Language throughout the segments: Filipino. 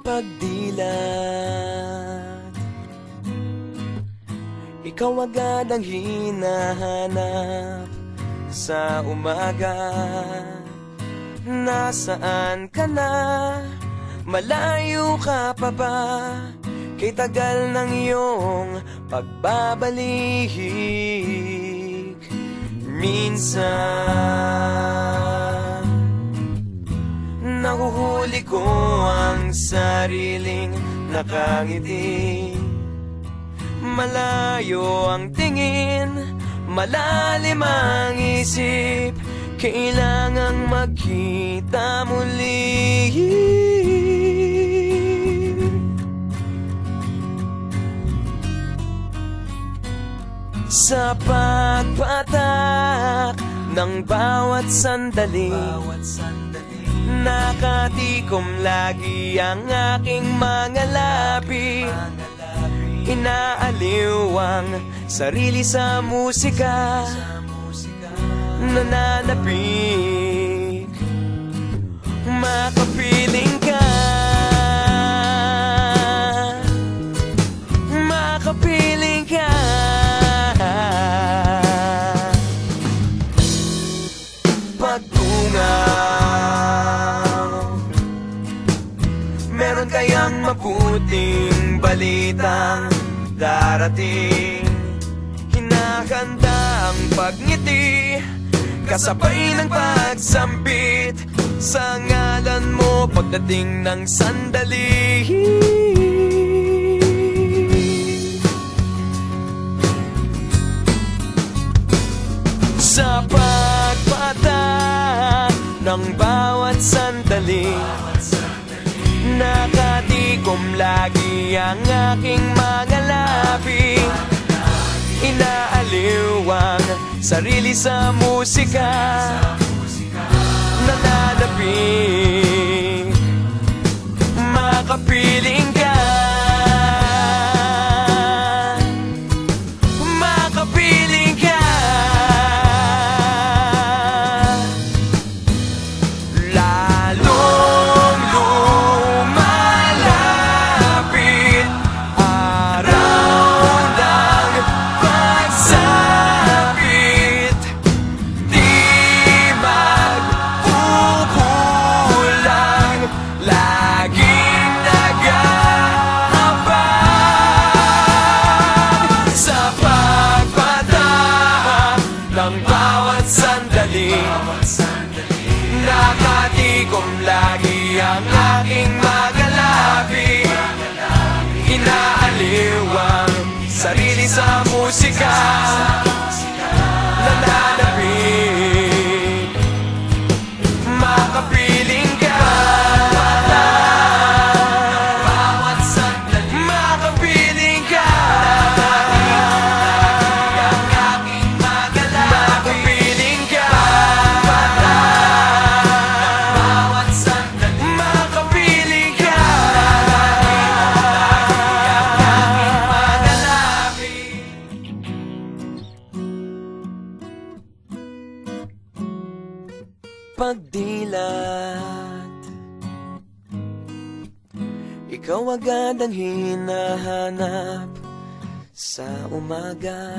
pagdilat. Ikaw agad ang hinahanap sa umaga. Nasaan ka na? Malayo ka pa ba? Kay tagal ng iyong pagbabalik. Minsan nahuhuli ko ang sariling nakangiti. Malayo ang tingin, malalim ang isip. Kailangang magkita muli. Sa pagpatak ng bawat sandali, nakatikom lagi ang aking mga labi. Inaaliw ang sarili sa musika, nananapik, makapiling ka, makapiling ka. Pagtungaw, meron kayang mabuting balitang darating. Hinahanda ang pagngiti, kasabay ng pagsampit sa ngalan mo pagdating ng sandali. Sa pagpatak ng bawat sandali, nakatikom lagi ang aking mga labi. Inaaliw ang sarili sa musika, nananapik, makapiling ka, makapiling ka. Lalong lumalapit araw ng pagsapit, di magpupulang, laging nag-aabang. Sa pagpatak ng bawat sandali, nakatikom lagi ang aking mga labi. Inaaliw ang sarili sa musika, nananapik, makapiling ka. Bawat sandali, makapiling ka. Ang aking mga labi, makapiling ka. Bawat sandali, makapiling ka. Pagdilat, ikaw agad ang hinahanap sa umaga.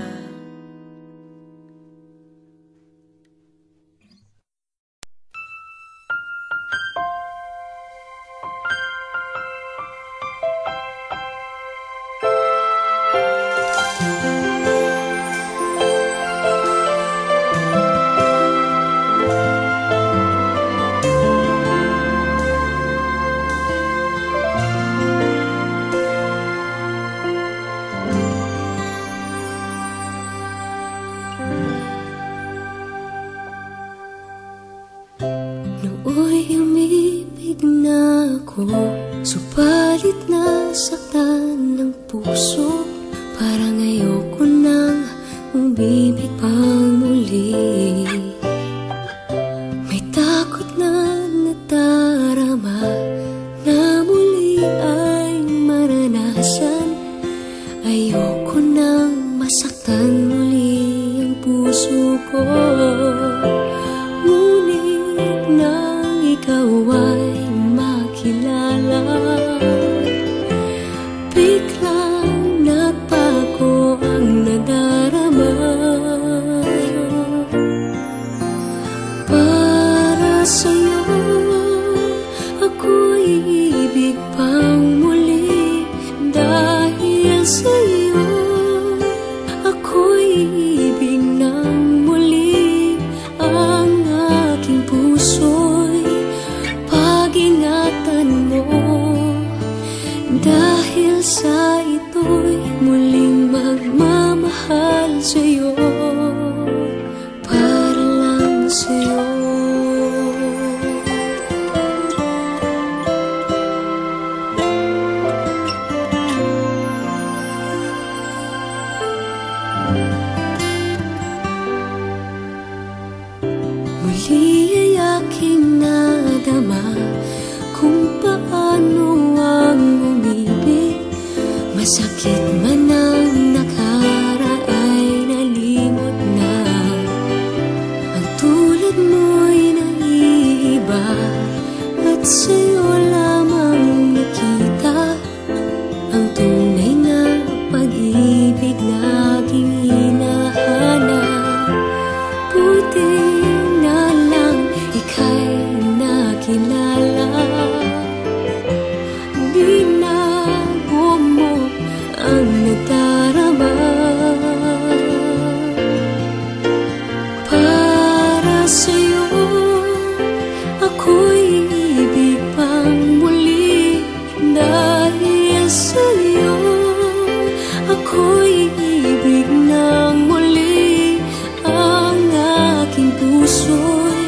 Nooy umibig na ako, subalit nasaktan ng puso. Parang ayoko nang umibig pa muli. May takot na nadarama na muli ay maranasan. Ayoko nang masaktan muli ang puso ko. Ngunit nang ikaw ay makilala, di ay aking nadama kung paano ang umibig. Masakit man ang nakaraay nalimot na. Ang tulad mo'y naiiba at sa'yo lamang nakita ang tunay na pag-ibig na aking hinahanap. Buti na lang ika'y nakilala. Binago mo ang nagdarama. Para sa'yo ako'y ibig pang muli. Dahil sa'yo ako'y ibig ng muli. Ang aking puso'y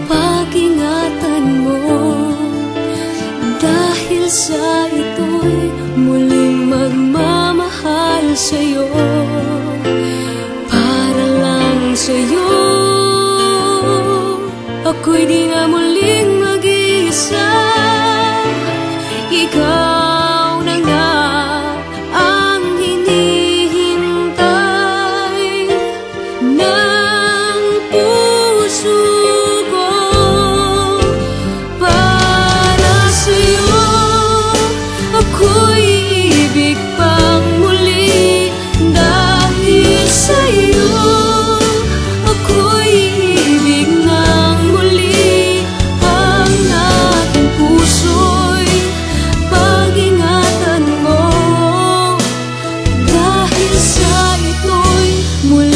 pag-ingatan mo. Dahil sa ito'y muling magmamahal sa'yo. Para lang sa'yo ako'y di na muling mag-iisa. Ikaw na nga ang hinihintay ng puso ko. Para sa'yo ako'y ibig pang muli. Dahil sa'yo ako'y ibig ng muli. Ang aking puso'y pag-ingatan mo. Dahil sa ito'y muli